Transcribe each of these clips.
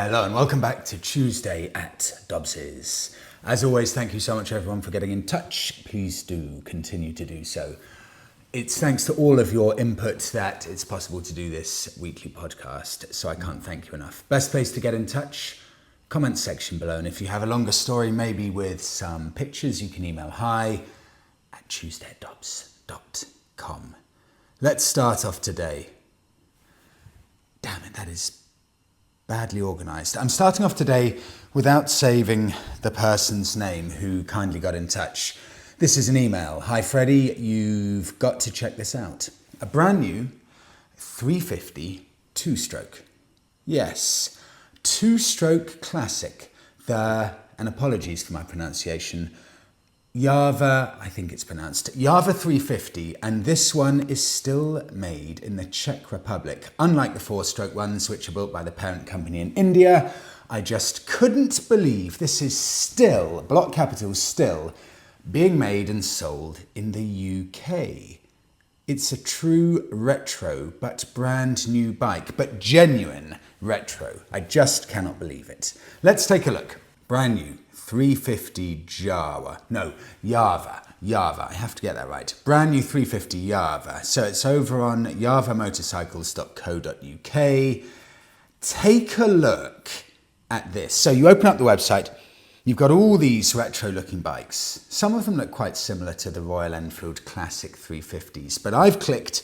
Hello and welcome back to Tuesday at Dobbs's. As always, thank you so much everyone for getting in touch. Please do continue to do so. It's thanks to all of your input that it's possible to do this weekly podcast, so I can't thank you enough. Best place to get in touch, comment section below, and if you have a longer story, maybe with some pictures, you can email hi@tuesdayatdobbs.com. Let's start off today. Damn it, that is badly organised. I'm starting off today without saving the person's name who kindly got in touch. This is an email. Hi Freddie, you've got to check this out. A brand new 350 two-stroke. Yes, two-stroke classic. And apologies for my pronunciation, Jawa, I think it's pronounced, Jawa 350, and this one is still made in the Czech Republic. Unlike the four-stroke ones, which are built by the parent company in India, I just couldn't believe this is still, block capital still, being made and sold in the UK. It's a true retro, but brand new bike, but genuine retro. I just cannot believe it. Let's take a look. Brand new. 350 Jawa. No, Jawa. I have to get that right. Brand new 350 Jawa. So it's over on javamotorcycles.co.uk. Take a look at this. So you open up the website, you've got all these retro looking bikes. Some of them look quite similar to the Royal Enfield Classic 350s, but I've clicked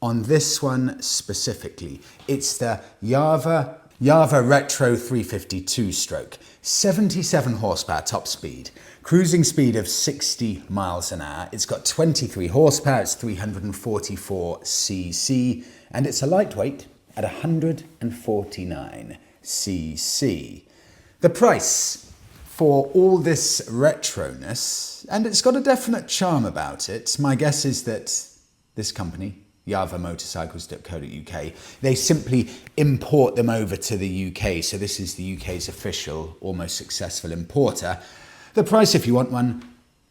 on this one specifically. It's the Jawa Retro 350 two-stroke. 77 horsepower top speed, cruising speed of 60 miles an hour. It's got 23 horsepower, it's 344 cc, and it's a lightweight at 149 cc. The price for all this retroness, and it's got a definite charm about it, my guess is that this company, javamotorcycles.co.uk, they simply import them over to the UK. So this is the UK's official, almost successful importer. The price, if you want one,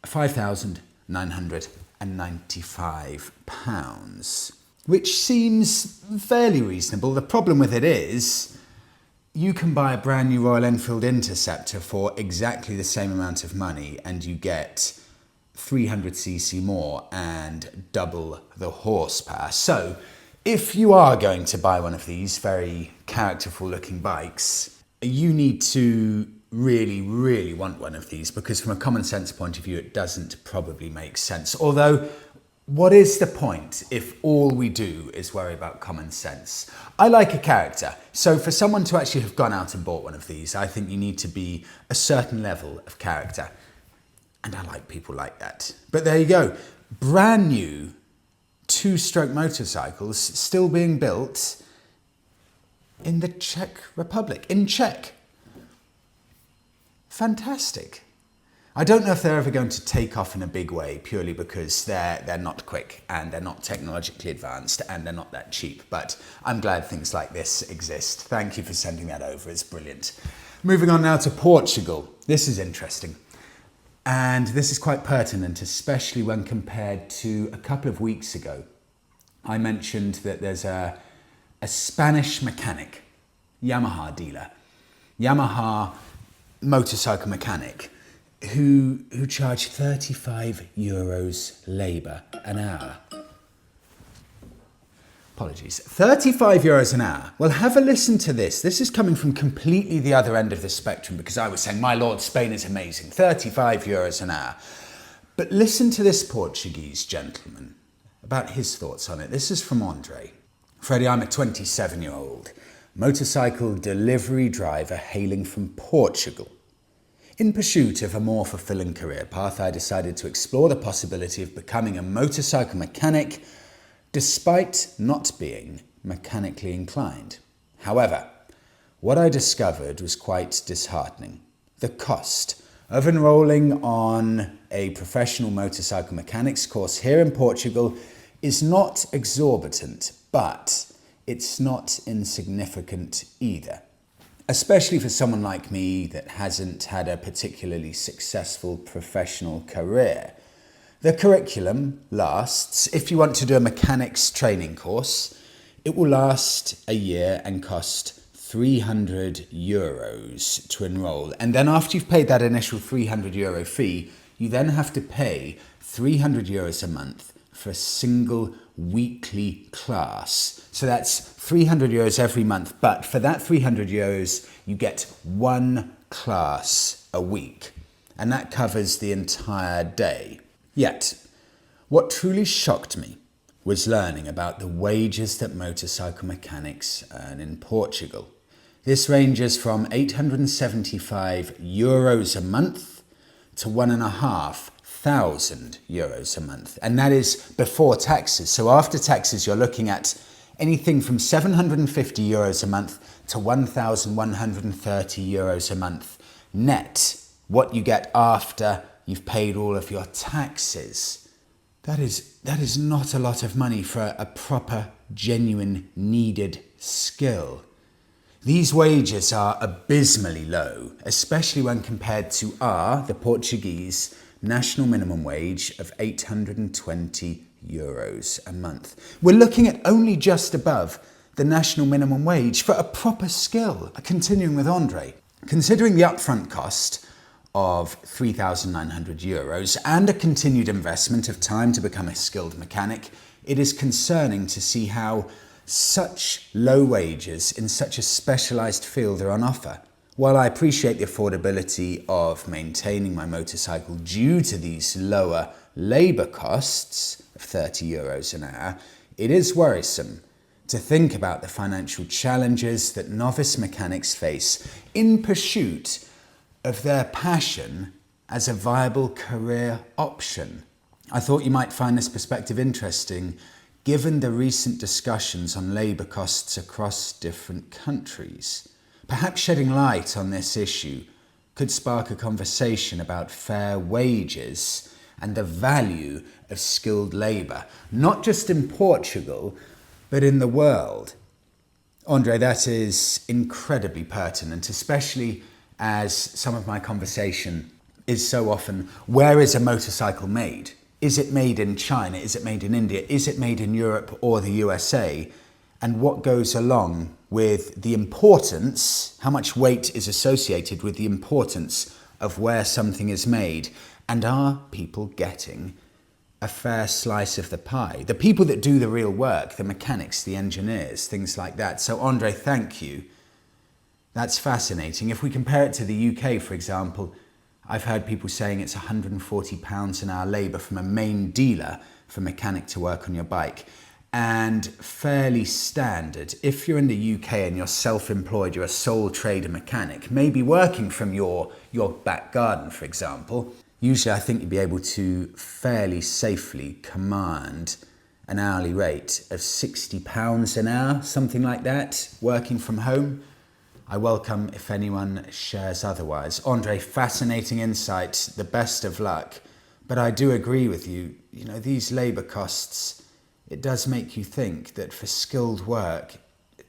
£5,995, which seems fairly reasonable. The problem with it is you can buy a brand new Royal Enfield Interceptor for exactly the same amount of money and you get 300cc more and double the horsepower. So if you are going to buy one of these very characterful looking bikes, you need to really want one of these, because from a common sense point of view it doesn't probably make sense. Although, what is the point if all we do is worry about common sense? I like a character, so for someone to actually have gone out and bought one of these, I think you need to be a certain level of character. And I like people like that. But there you go. Brand new two-stroke motorcycles still being built in the Czech Republic, in Czech. Fantastic. I don't know if they're ever going to take off in a big way, purely because they're not quick and they're not technologically advanced and they're not that cheap. But I'm glad things like this exist. Thank you for sending that over. It's brilliant. Moving on now to Portugal. This is interesting. And this is quite pertinent, especially when compared to a couple of weeks ago. I mentioned that there's a Spanish mechanic, Yamaha dealer, Yamaha motorcycle mechanic, who charged €35 labour an hour. Apologies. €35 an hour. Well, have a listen to this. This is coming from completely the other end of the spectrum, because I was saying, my lord, Spain is amazing. €35 an hour. But listen to this Portuguese gentleman about his thoughts on it. This is from Andre. Freddie, I'm a 27-year-old motorcycle delivery driver hailing from Portugal. In pursuit of a more fulfilling career path, I decided to explore the possibility of becoming a motorcycle mechanic, despite not being mechanically inclined. However, what I discovered was quite disheartening. The cost of enrolling on a professional motorcycle mechanics course here in Portugal is not exorbitant, but it's not insignificant either. Especially for someone like me that hasn't had a particularly successful professional career. The curriculum lasts, if you want to do a mechanics training course, it will last a year and cost €300 to enroll. And then after you've paid that initial €300 fee, you then have to pay €300 a month for a single weekly class. So that's €300 every month, but for that €300, you get one class a week, and that covers the entire day. Yet, what truly shocked me was learning about the wages that motorcycle mechanics earn in Portugal. This ranges from €875 a month to €1,500 a month. And that is before taxes. So after taxes, you're looking at anything from €750 a month to €1,130 a month net, what you get after you've paid all of your taxes. That is not a lot of money for a proper, genuine, needed skill. These wages are abysmally low, especially when compared to the Portuguese national minimum wage of €820 a month. We're looking at only just above the national minimum wage for a proper skill. Continuing with Andre, considering the upfront cost of €3,900 and a continued investment of time to become a skilled mechanic, it is concerning to see how such low wages in such a specialised field are on offer. While I appreciate the affordability of maintaining my motorcycle due to these lower labour costs of €30 an hour, it is worrisome to think about the financial challenges that novice mechanics face in pursuit of their passion as a viable career option. I thought you might find this perspective interesting, given the recent discussions on labour costs across different countries. Perhaps shedding light on this issue could spark a conversation about fair wages and the value of skilled labour, not just in Portugal, but in the world. Andre, that is incredibly pertinent, especially as some of my conversation is so often, where is a motorcycle made? Is it made in China? Is it made in India? Is it made in Europe or the USA? And what goes along with the importance, how much weight is associated with the importance of where something is made? And are people getting a fair slice of the pie? The people that do the real work, the mechanics, the engineers, things like that. So Andre, thank you. That's fascinating. If we compare it to the UK, for example, I've heard people saying it's £140 an hour labour from a main dealer for a mechanic to work on your bike. And fairly standard. If you're in the UK and you're self-employed, you're a sole trader mechanic, maybe working from your back garden, for example, usually I think you'd be able to fairly safely command an hourly rate of £60 an hour, something like that, working from home. I welcome if anyone shares otherwise. Andre, fascinating insight, the best of luck. But I do agree with you, these labour costs, it does make you think that for skilled work,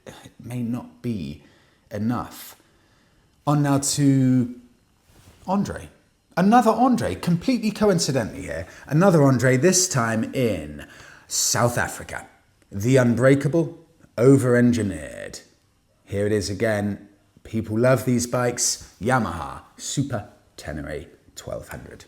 it may not be enough. On now to Andre. Another Andre, completely coincidentally here. Another Andre, this time in South Africa. The Unbreakable, over-engineered. Here it is again. People love these bikes. Yamaha Super Tenere 1200.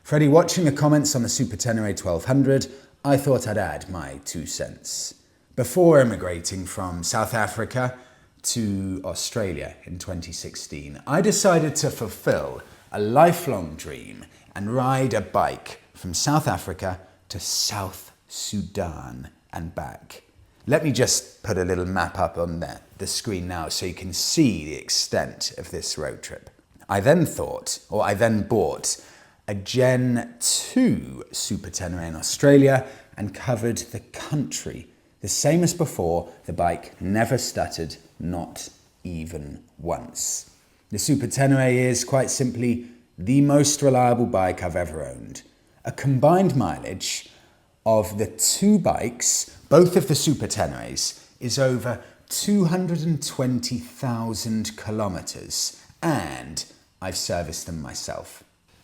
Freddie, watching the comments on the Super Tenere 1200, I thought I'd add my 2 cents. Before immigrating from South Africa to Australia in 2016, I decided to fulfill a lifelong dream and ride a bike from South Africa to South Sudan and back. Let me just put a little map up on the screen now so you can see the extent of this road trip. I then bought a Gen 2 Super Tenere in Australia and covered the country. The same as before, the bike never stuttered, not even once. The Super Tenere is quite simply the most reliable bike I've ever owned. A combined mileage of the two bikes, both of the Super Teneres, is over 220,000 kilometers, and I've serviced them myself.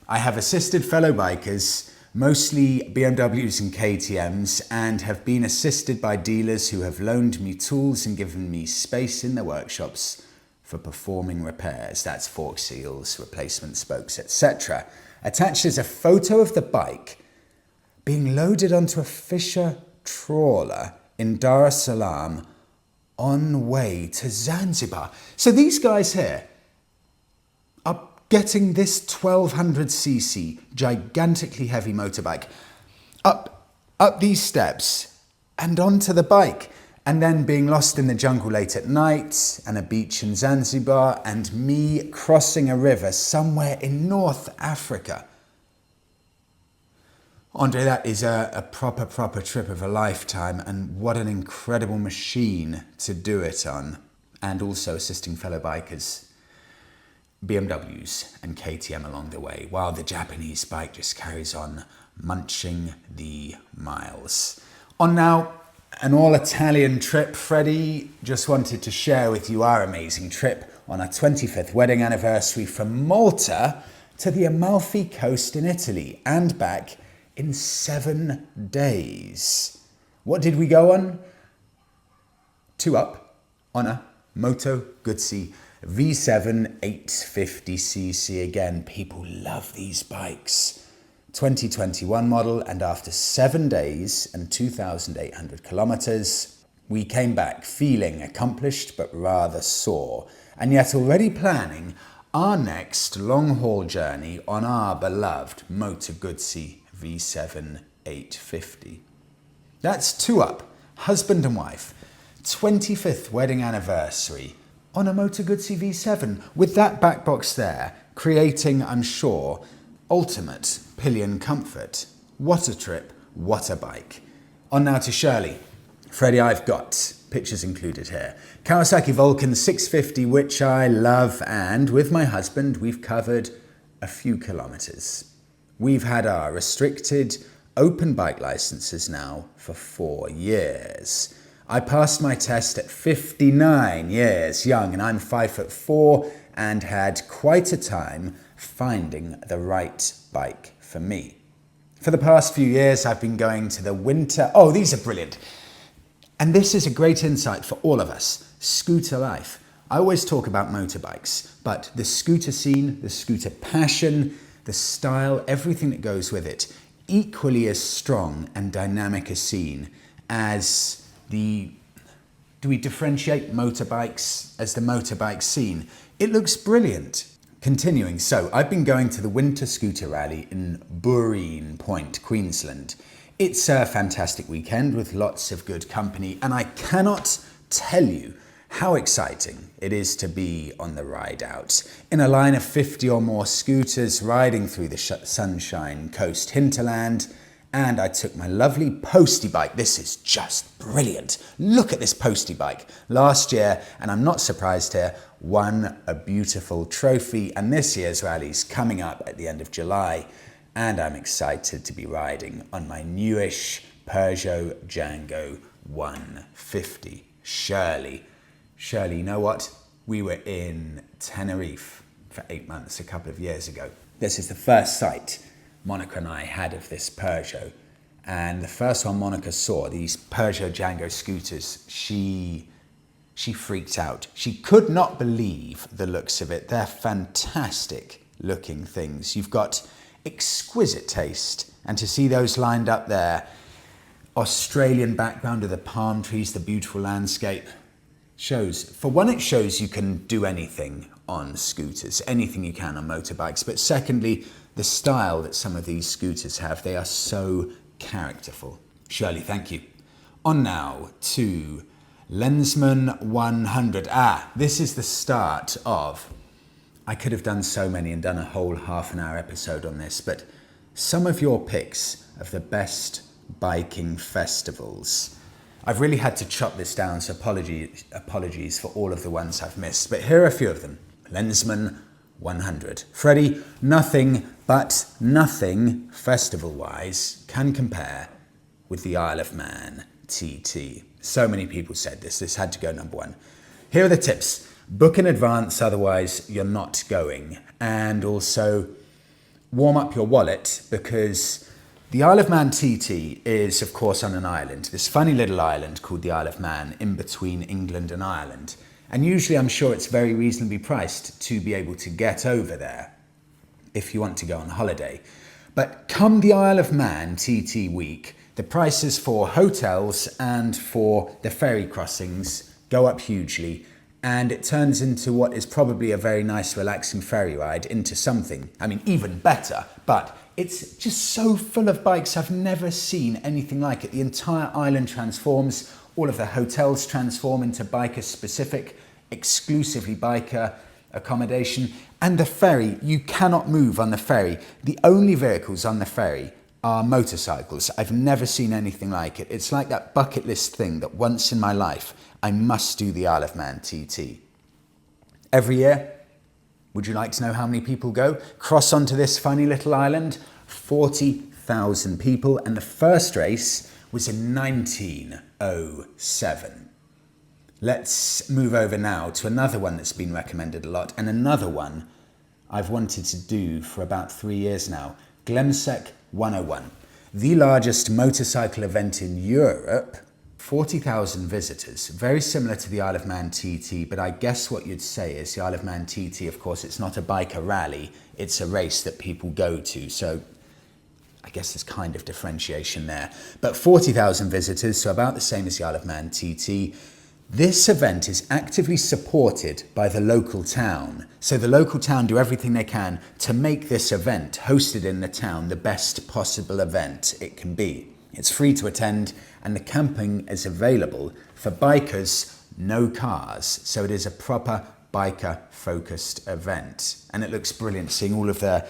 I have assisted fellow bikers, mostly BMWs and KTMs, and have been assisted by dealers who have loaned me tools and given me space in their workshops for performing repairs. That's fork seals, replacement spokes, etc. Attached is a photo of the bike being loaded onto a Fisher trawler in Dar es Salaam on way to Zanzibar. So these guys here are getting this 1200cc gigantically heavy motorbike up these steps and onto the bike, and then being lost in the jungle late at night, and a beach in Zanzibar, and me crossing a river somewhere in North Africa. Andre, that is a proper trip of a lifetime, and what an incredible machine to do it on. And also assisting fellow bikers, BMWs and KTM along the way, while the Japanese bike just carries on munching the miles. On now, an all-Italian trip. Freddie just wanted to share with you our amazing trip on our 25th wedding anniversary from Malta to the Amalfi coast in Italy and back in 7 days. What did we go on? 2 up on a Moto Guzzi V7 850cc. Again, people love these bikes. 2021 model, and after 7 days and 2,800 kilometers, we came back feeling accomplished but rather sore, and yet already planning our next long-haul journey on our beloved Moto Guzzi V7 850. That's 2 up, husband and wife, 25th wedding anniversary on a Moto Guzzi V7 with that back box there, creating, I'm sure, ultimate pillion comfort. What a trip, what a bike. On now to Shirley. Freddie, I've got pictures included here. Kawasaki Vulcan 650, which I love, and with my husband, we've covered a few kilometers. We've had our restricted open bike licenses now for 4 years. I passed my test at 59 years young, and I'm 5'4", and had quite a time finding the right bike for me. For the past few years, I've been going to the winter... Oh, these are brilliant. And this is a great insight for all of us. Scooter life. I always talk about motorbikes, but the scooter scene, the scooter passion, the style, everything that goes with it, equally as strong and dynamic a scene as the... Do we differentiate motorbikes as the motorbike scene? It looks brilliant. Continuing, so I've been going to the Winter Scooter Rally in Bureen Point, Queensland. It's a fantastic weekend with lots of good company, and I cannot tell you how exciting it is to be on the ride out. In a line of 50 or more scooters riding through the sunshine coast hinterland, and I took my lovely postie bike. This is just brilliant. Look at this postie bike. Last year, and I'm not surprised here, won a beautiful trophy, and this year's rally's coming up at the end of July, and I'm excited to be riding on my newish Peugeot Django 150. Shirley, you know what? We were in Tenerife for 8 months a couple of years ago. This is the first sight Monica and I had of this Peugeot, and the first one Monica saw, these Peugeot Django scooters, she freaked out. She could not believe the looks of it. They're fantastic looking things. You've got exquisite taste, and to see those lined up there, Australian background of the palm trees, the beautiful landscape, shows, for one, it shows you can do anything on scooters, anything you can on motorbikes, but secondly, the style that some of these scooters have, they are so characterful. Shirley, thank you. On now to Lensman 100. This is the start of... I could have done so many and done a whole half-an-hour episode on this, but some of your picks of the best biking festivals. I've really had to chop this down, so apologies for all of the ones I've missed, but here are a few of them. Lensman 100. Freddie, nothing festival-wise can compare with the Isle of Man TT. So many people said this. This had to go number 1. Here are the tips. Book in advance, otherwise you're not going. And also warm up your wallet, because the Isle of Man TT is, of course, on an island. This funny little island called the Isle of Man in between England and Ireland. And usually I'm sure it's very reasonably priced to be able to get over there if you want to go on holiday. But come the Isle of Man TT week, the prices for hotels and for the ferry crossings go up hugely, and it turns into what is probably a very nice relaxing ferry ride into something, I mean, even better, but it's just so full of bikes. I've never seen anything like it. The entire island transforms. All of the hotels transform into biker-specific, exclusively biker accommodation. And the ferry, you cannot move on the ferry. The only vehicles on the ferry are motorcycles. I've never seen anything like it. It's like that bucket list thing that once in my life, I must do the Isle of Man TT. Every year, would you like to know how many people go? Cross onto this funny little island, 40,000 people, and the first race was in 1907. Let's move over now to another one that's been recommended a lot, and another one I've wanted to do for about 3 years now, Glemseck 101, the largest motorcycle event in Europe, 40,000 visitors, very similar to the Isle of Man TT, but I guess what you'd say is the Isle of Man TT, of course, it's not a biker rally, it's a race that people go to, so I guess there's kind of differentiation there. But 40,000 visitors, so about the same as the Isle of Man TT. This event is actively supported by the local town. So the local town do everything they can to make this event, hosted in the town, the best possible event it can be. It's free to attend, and the camping is available for bikers, no cars. So it is a proper biker-focused event. And it looks brilliant, seeing all of the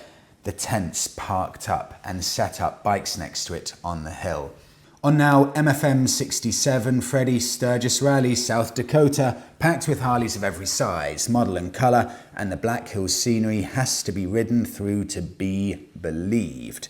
tents parked up and set up, bikes next to it on the hill. On now, MFM 67, Freddie Sturgis Rally, South Dakota, packed with Harleys of every size, model and colour, and the Black Hills scenery has to be ridden through to be believed.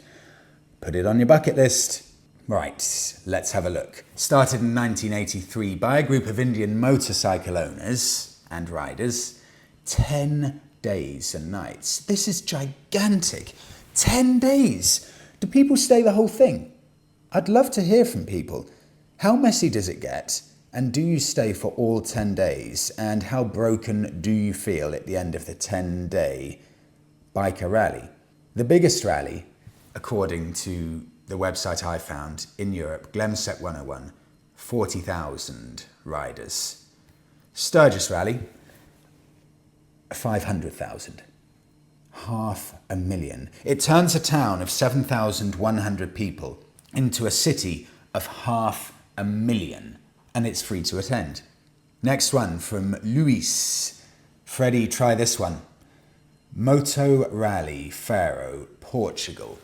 Put it on your bucket list. Right, let's have a look. Started in 1983 by a group of Indian motorcycle owners and riders. 10 days and nights. This is gigantic. 10 days. Do people stay the whole thing? I'd love to hear from people. How messy does it get? And do you stay for all 10 days? And how broken do you feel at the end of the 10-day biker rally? The biggest rally, according to the website I found in Europe, Glemseck 101, 40,000 riders. Sturgis Rally, 500,000. 500,000. It turns a town of 7,100 people into a city of 500,000, and it's free to attend. Next one from Luis. Freddie, try this one. Moto Rally, Faro, Portugal.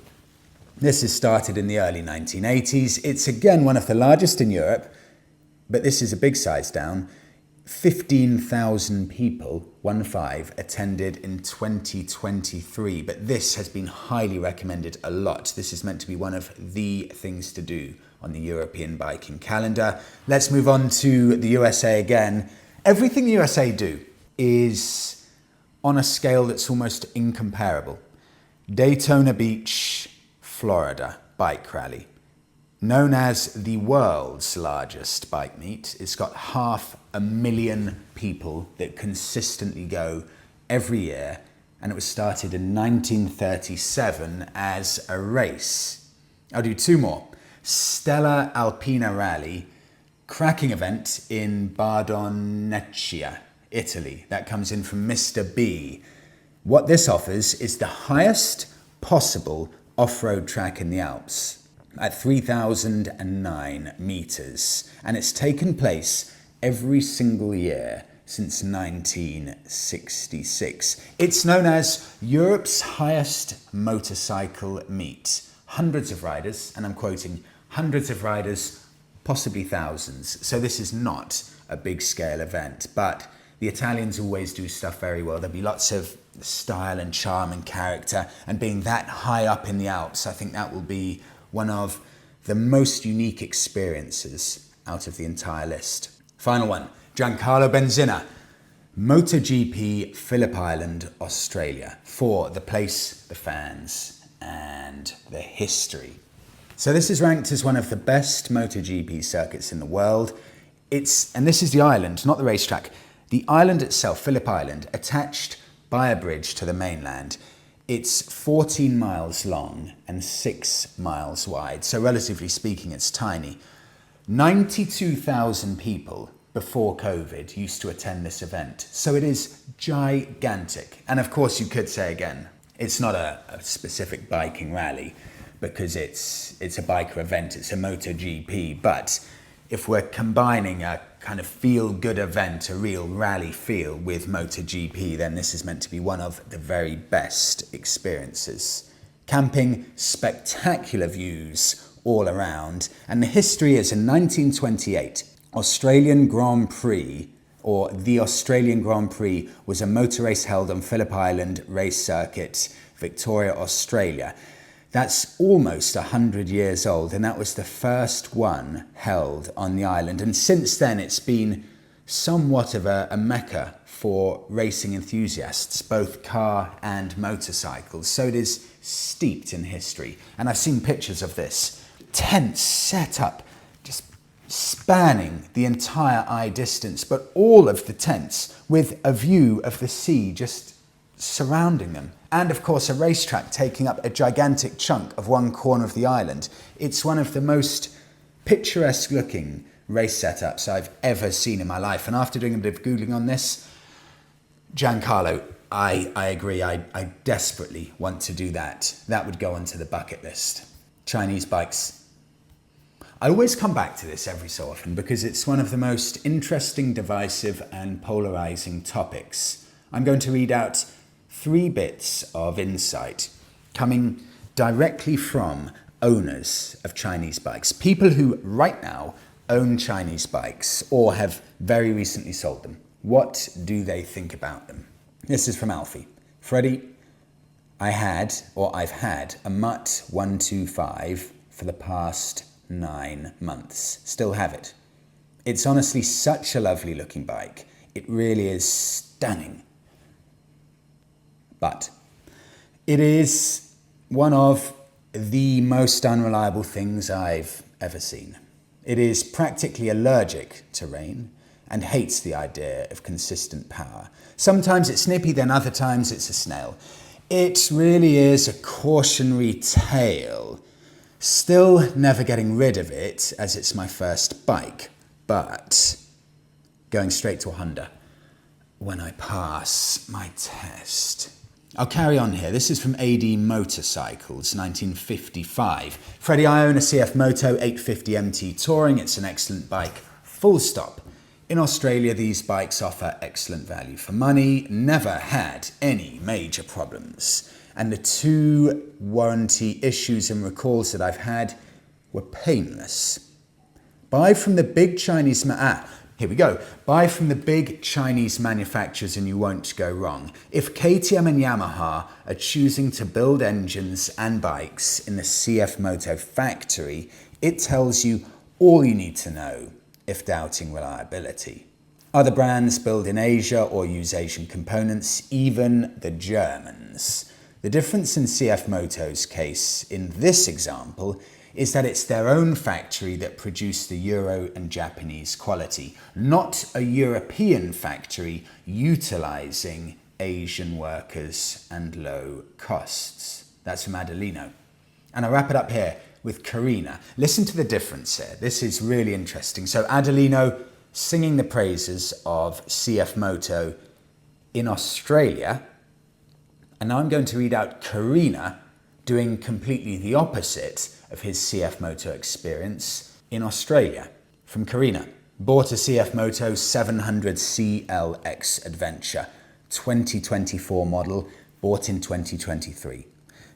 This is started in the early 1980s. It's again one of the largest in Europe, but this is a big size down. 15,000 people, 15, attended in 2023, but this has been highly recommended a lot. This is meant to be one of the things to do on the European biking calendar. Let's move on to the USA again. Everything the USA do is on a scale that's almost incomparable. Daytona Beach, Florida bike rally. Known as the world's largest bike meet, it's got 500,000 people that consistently go every year, and it was started in 1937 as a race. I'll do two more. Stella Alpina Rally, cracking event in Bardonecchia, Italy. That comes in from Mr. B. What this offers is the highest possible off-road track in the Alps at 3,009 meters, and it's taken place every single year since 1966. It's known as Europe's highest motorcycle meet. Hundreds of riders, and I'm quoting, hundreds of riders, possibly thousands. So this is not a big scale event, but the Italians always do stuff very well. There'll be lots of style and charm and character, and being that high up in the Alps, I think that will be one of the most unique experiences out of the entire list. Final one, Giancarlo Benzina, MotoGP, Phillip Island, Australia, for the place, the fans, and the history. So this is ranked as one of the best MotoGP circuits in the world. And this is the island, not the racetrack. The island itself, Phillip Island, attached by a bridge to the mainland, it's 14 miles long and 6 miles wide. So relatively speaking, it's tiny. 92,000 people before COVID used to attend this event. So it is gigantic. And of course, you could say again, it's not a specific biking rally because it's a biker event, it's a MotoGP. But if we're combining a kind of feel-good event, a real rally feel with MotoGP, then this is meant to be one of the very best experiences. Camping, spectacular views all around, and the history is in 1928, Australian Grand Prix, or the Australian Grand Prix, was a motor race held on Phillip Island race circuit, Victoria, Australia. That's almost 100 years old, and that was the first one held on the island. And since then, it's been somewhat of a mecca for racing enthusiasts, both car and motorcycles. So it is steeped in history. And I've seen pictures of this. Tents set up, just spanning the entire eye distance, but all of the tents with a view of the sea just surrounding them. And of course, a racetrack taking up a gigantic chunk of one corner of the island. It's one of the most picturesque looking race setups I've ever seen in my life. And after doing a bit of Googling on this, Giancarlo, I agree. I desperately want to do that. That would go onto the bucket list. Chinese bikes. I always come back to this every so often because it's one of the most interesting, divisive and polarizing topics. I'm going to read out 3 bits of insight coming directly from owners of Chinese bikes, people who right now own Chinese bikes or have very recently sold them. What do they think about them? This is from Alfie. Freddie, I've had a Mutt 125 for the past 9 months. Still have it. It's honestly such a lovely looking bike. It really is stunning. But it is one of the most unreliable things I've ever seen. It is practically allergic to rain and hates the idea of consistent power. Sometimes it's snippy, then other times it's a snail. It really is a cautionary tale. Still never getting rid of it as it's my first bike, but going straight to a Honda when I pass my test. I'll carry on here. This is from AD Motorcycles, 1955. Freddie, I own a CFMOTO 850 MT Touring. It's an excellent bike, full stop. In Australia, these bikes offer excellent value for money, never had any major problems. And the 2 warranty issues and recalls that I've had were painless. Buy from the big Chinese Buy from the big Chinese manufacturers and you won't go wrong. If KTM and Yamaha are choosing to build engines and bikes in the CFMOTO factory, it tells you all you need to know if doubting reliability. Other brands build in Asia or use Asian components, even the Germans. The difference in CFMOTO's case in this example is that it's their own factory that produced the Euro and Japanese quality, not a European factory utilizing Asian workers and low costs. That's from Adelino. And I'll wrap it up here with Carina. Listen to the difference here. This is really interesting. So Adelino singing the praises of CFMOTO in Australia. And now I'm going to read out Carina doing completely the opposite of his CFMOTO experience in Australia. From Carina, bought a CFMOTO 700 CLX Adventure, 2024 model, bought in 2023.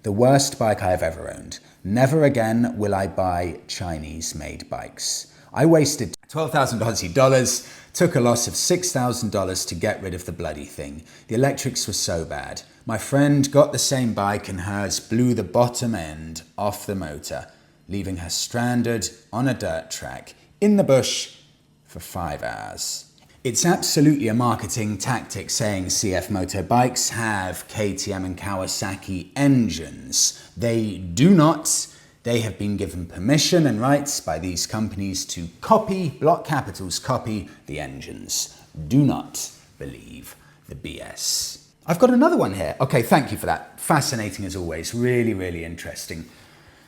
The worst bike I have ever owned. Never again will I buy Chinese-made bikes. I wasted $12,000 Aussie dollars, took a loss of $6,000 to get rid of the bloody thing. The electrics were so bad. My friend got the same bike and hers blew the bottom end off the motor, leaving her stranded on a dirt track in the bush for 5 hours. It's absolutely a marketing tactic saying CFMOTO bikes have KTM and Kawasaki engines. They do not. They have been given permission and rights by these companies to copy, block capitals, copy the engines. Do not. believe the BS. I've got another one here. Okay, thank you for that. Fascinating as always. Really, really interesting.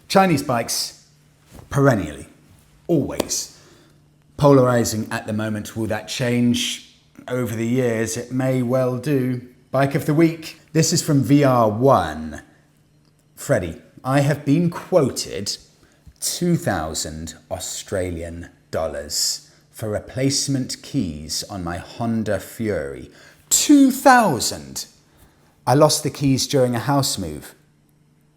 Chinese bikes, perennially, always. Polarising at the moment. Will that change over the years? It may well do. Bike of the week. This is from VR1. Freddie, I have been quoted 2,000 Australian dollars for replacement keys on my Honda Fury. 2,000! I lost the keys during a house move.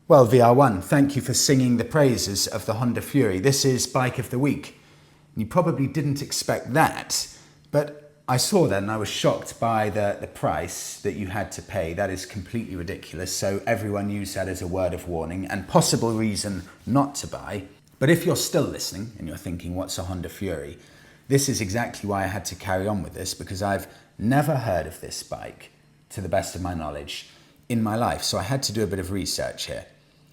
Well, VR1, thank you for singing the praises of the Honda Fury. This is Bike of the Week. You probably didn't expect that, but I saw that and I was shocked by the price that you had to pay. That is completely ridiculous. So everyone use that as a word of warning and possible reason not to buy. But if you're still listening and you're thinking, what's a Honda Fury? This is exactly why I had to carry on with this, because I've never heard of this bike, to the best of my knowledge, in my life. So I had to do a bit of research here.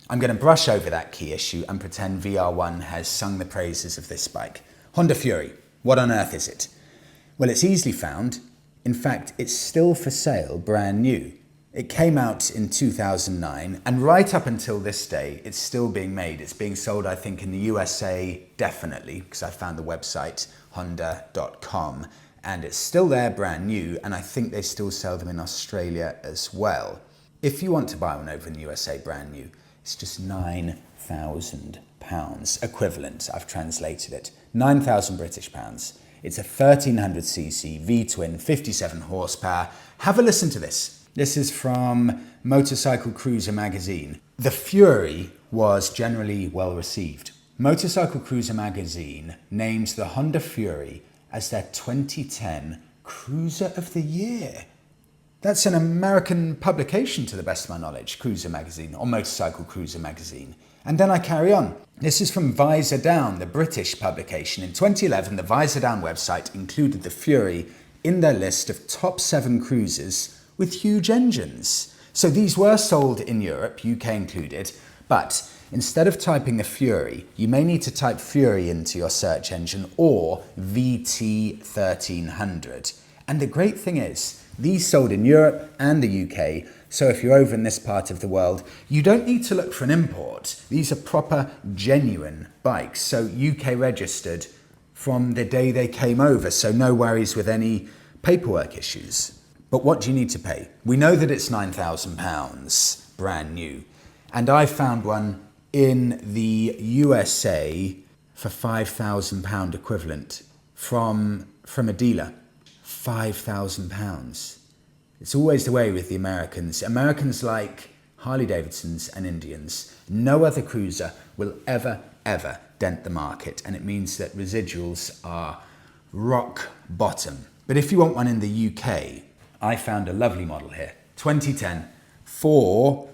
I'm going to brush over that key issue and pretend VR1 has sung the praises of this bike. Honda Fury, what on earth is it? Well, it's easily found. In fact, it's still for sale, brand new. It came out in 2009, and right up until this day, it's still being made. It's being sold, I think, in the USA, definitely, because I found the website, honda.com, and it's still there, brand new, and I think they still sell them in Australia as well. If you want to buy one over in the USA, brand new, it's just £9,000 equivalent. I've translated it. 9,000 British pounds. It's a 1300cc V-twin, 57 horsepower. Have a listen to this. This is from Motorcycle Cruiser magazine. The Fury was generally well received. Motorcycle Cruiser magazine names the Honda Fury as their 2010 Cruiser of the Year. That's an American publication, to the best of my knowledge, Cruiser magazine, or Motorcycle Cruiser magazine. And then I carry on. This is from Visor Down, the British publication. In 2011, the Visor Down website included the Fury in their list of top 7 cruisers with huge engines. So these were sold in Europe, UK included, but instead of typing the Fury, you may need to type Fury into your search engine or VT1300. And the great thing is, these sold in Europe and the UK, so if you're over in this part of the world, you don't need to look for an import. These are proper, genuine bikes, so UK registered from the day they came over, so no worries with any paperwork issues. But what do you need to pay? We know that it's £9,000, brand new, and I found one in the USA for £5,000 equivalent from a dealer. £5,000. It's always the way with the Americans. Americans like Harley Davidsons and Indians. No other cruiser will ever dent the market, and it means that residuals are rock bottom. But if you want one in the UK, I found a lovely model here, 2010, for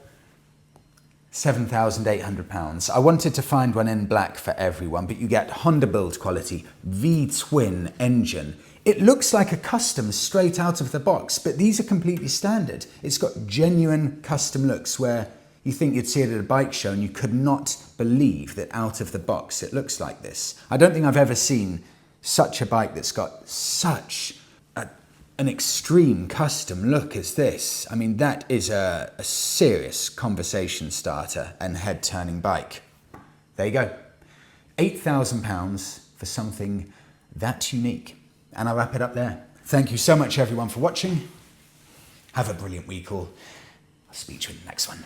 £7,800. I wanted to find one in black for everyone, but you get Honda build quality, V-twin engine. It looks like a custom straight out of the box, but these are completely standard. It's got genuine custom looks where you think you'd see it at a bike show and you could not believe that out of the box it looks like this. I don't think I've ever seen such a bike that's got such an extreme custom look as this. I mean, that is a serious conversation starter and head-turning bike. There you go. £8,000 for something that unique. And I'll wrap it up there. Thank you so much, everyone, for watching. Have a brilliant week all. I'll speak to you in the next one.